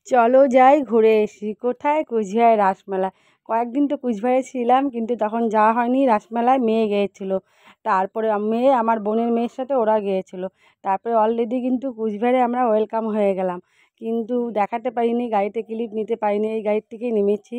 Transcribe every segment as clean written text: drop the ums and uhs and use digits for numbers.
চলো যাই ঘুরে এসি। কোথায়? কুচবিহার রাসমেলা। কয়েকদিন তো কুচবিহারে ছিলাম, কিন্তু তখন যাওয়া হয়নি। রাসমেলায় মেয়ে গিয়েছিল, তারপরে মেয়ে আমার বোনের মেয়ের সাথে ওরা গিয়েছিল। তারপরে অলরেডি কিন্তু কুচবিহারে আমরা ওয়েলকাম হয়ে গেলাম, কিন্তু দেখাতে পারিনি, গাড়িতে ক্লিপ নিতে পারিনি, এই গাড়ির থেকেই নেমেছি।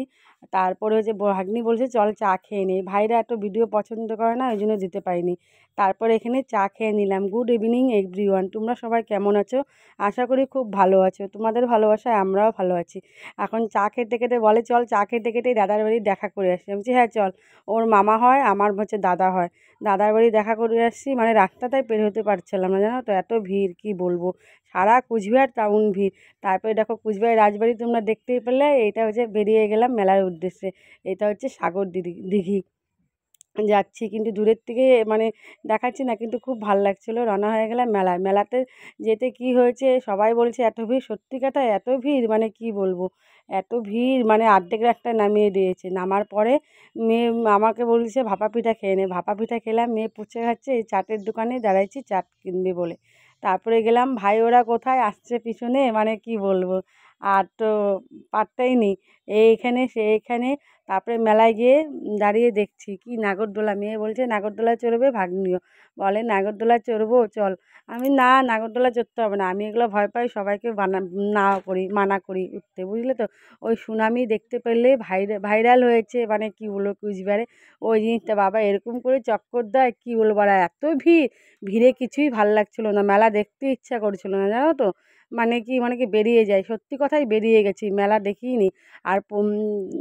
তারপরে হচ্ছে ভাগ্নি বলছে চল চা খেয়ে নিই, ভাইরা এত ভিডিও পছন্দ করে না, ওই জন্য দিতে পারিনি। তারপরে এখানে চা খেয়ে নিলাম। গুড ইভিনিং এভরিওয়ান, তোমরা সবাই কেমন আছো? আশা করি খুব ভালো আছো। তোমাদের ভালোবাসায় আমরাও ভালো আছি। এখন চা খেতে খেতে বলে চল চা খেতে খেতেই দাদার বাড়ি দেখা করে আসি। আমি বলছি হ্যাঁ চল। ওর মামা হয়, আমার হচ্ছে দাদা হয়। দাদার বাড়ি দেখা করে আসছি, মানে রাস্তাটাই পের হতে পারছিলাম না, জানো তো, এত ভিড় কি বলবো। সারা কুচবিহার টাউন ভিড়। তারপরে দেখো কুচবিহার রাজবাড়ি তোমরা দেখতেই পেলে। এইটা হচ্ছে বেরিয়ে গেলাম মেলার উদ্দেশ্যে। এটা হচ্ছে সাগর দিঘি যাচ্ছি, কিন্তু দূরের থেকে মানে দেখাচ্ছি না, কিন্তু খুব ভাল লাগছিলো। রওনা হয়ে গেলাম মেলায়। মেলাতে যেতে কি হয়েছে, সবাই বলছে এত ভিড়, সত্যি কথা এত ভিড় মানে কি বলবো। এত ভিড় মানে অর্ধেক রাস্তায় নামিয়ে দিয়েছে। নামার পরে মেয়ে আমাকে বলছে ভাপা পিঠা খেয়ে নে। ভাপা পিঠা খেলাম, মেয়ে পুচকে খাচ্ছে। এই চাটের দোকানে দাঁড়াইছি চাট কিনবে বলে। তারপরে গেলাম, ভাই ওরা কোথায় আসছে পিছনে, মানে কি বলবো। আর তো পাত্তাই নেই, এইখানে সেইখানে। তারপরে মেলায় গিয়ে দাঁড়িয়ে দেখছি কি নাগরদোলা। মেয়ে বলছে নাগরদোলায় চড়বে, ভাগ্নিও বলে নাগরদোলায় চড়বো চল। আমি না, নাগরদোলা চড়তে হবে না, আমি এগুলো ভয় পাই, সবাইকে মানা করি উঠতে, বুঝলে তো। ওই সুনামি দেখতে পেলে ভাইরাল হয়েছে, মানে কি বলবো কুচবিহারে ওই জিনিসটা। বাবা এরকম করে চক্কর দেয় কি বলবো। আর এত ভিড়ে কিছুই ভাল লাগছিলো না, মেলা দেখতে ইচ্ছা করছিল না, জানো তো। মানে কি বেরিয়ে যায়, সত্যি কথাই বেরিয়ে গেছি, মেলা দেখিনি। আর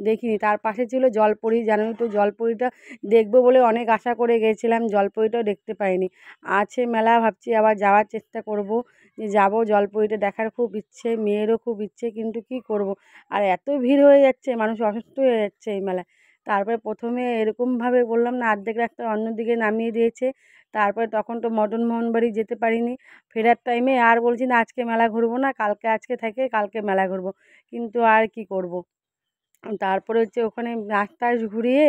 দেখিনি। তার পাশে ছিল জলপরি, জানোই তো জলপরিটা দেখবো বলে অনেক আশা করে গেছিলাম, জলপরিটাও দেখতে পাইনি। আছে মেলা, ভাবছি আবার যাওয়ার চেষ্টা করব, যে যাবো, জলপরিটা দেখার খুব ইচ্ছে, মেয়েরও খুব ইচ্ছে, কিন্তু কি করব। আর এত ভিড় হয়ে যাচ্ছে, মানুষ অসুস্থ হয়ে যাচ্ছে এই মেলায়। তারপরে প্রথমে এরকমভাবে বললাম না, অর্ধেক রাস্তা অন্যদিকে নামিয়ে দিয়েছে। তারপরে তখন তো মদন মোহন বাড়ি যেতে পারিনি। ফেরার টাইমে আর বলছি না আজকে মেলা ঘুরবো না, কালকে আজকে থেকে কালকে মেলা ঘুরবো, কিন্তু আর কি করব। তারপরে হচ্ছে ওখানে নাচ ঘুরিয়ে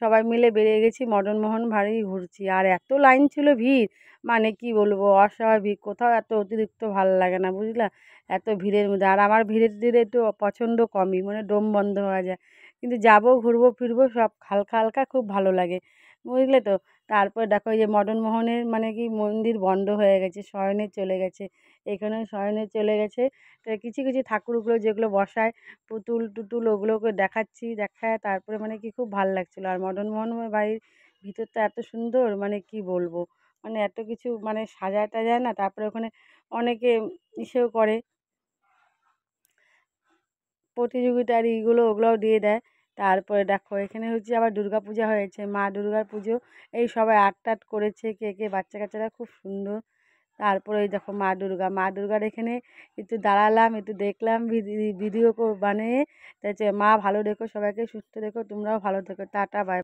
সবাই মিলে বেরিয়ে গেছি, মদন মোহন বাড়ি ঘুরছি। আর এত লাইন ছিল, ভিড় মানে কি বলবো, অস্বাভাবিক। কোথাও এত অতিরিক্ত ভালো লাগে না, বুঝলা, এত ভিড়ের মধ্যে। আর আমার ভিড়ের দিকে একটু পছন্দ কমই, মানে দম বন্ধ হয়ে যায়, কিন্তু যাবো ঘুরবো ফিরবো সব হালকা হালকা, খুব ভালো লাগে, বুঝলে তো। তারপর দেখো এই যে মদন মোহনের মানে কি মন্দির বন্ধ হয়ে গেছে, শয়নে চলে গেছে। এখানেও শয়নে চলে গেছে। তো কিছু কিছু ঠাকুরগুলো যেগুলো বসায়, পুতুল টুতুল, ওগুলোকে দেখাচ্ছি, দেখায় তারপরে মানে কি খুব ভাল লাগছিলো। আর মদন মোহন বাড়ির ভিতরটা এত সুন্দর, মানে কি বলবো, মানে এত কিছু মানে সাজায় টাজায় না। তারপরে ওখানে অনেকে ইসেও করে, প্রতিযোগিতার এইগুলো ওগুলোও দিয়ে দেয়। তারপরে দেখো এখানে হচ্ছে আবার দুর্গা পূজা হয়েছে, মা দুর্গার পুজো। এই সবাই আর্ট টাট করেছে, কে কে বাচ্চা কাচ্চারা, খুব সুন্দর। তারপরে এই দেখো মা দুর্গার এখানে একটু দাঁড়ালাম, একটু দেখলাম, ভিডিও বানিয়ে। তা হচ্ছে মা ভালো রেখো, সবাইকে সুস্থ রেখো, তোমরাও ভালো থেকো, টাটা বাই।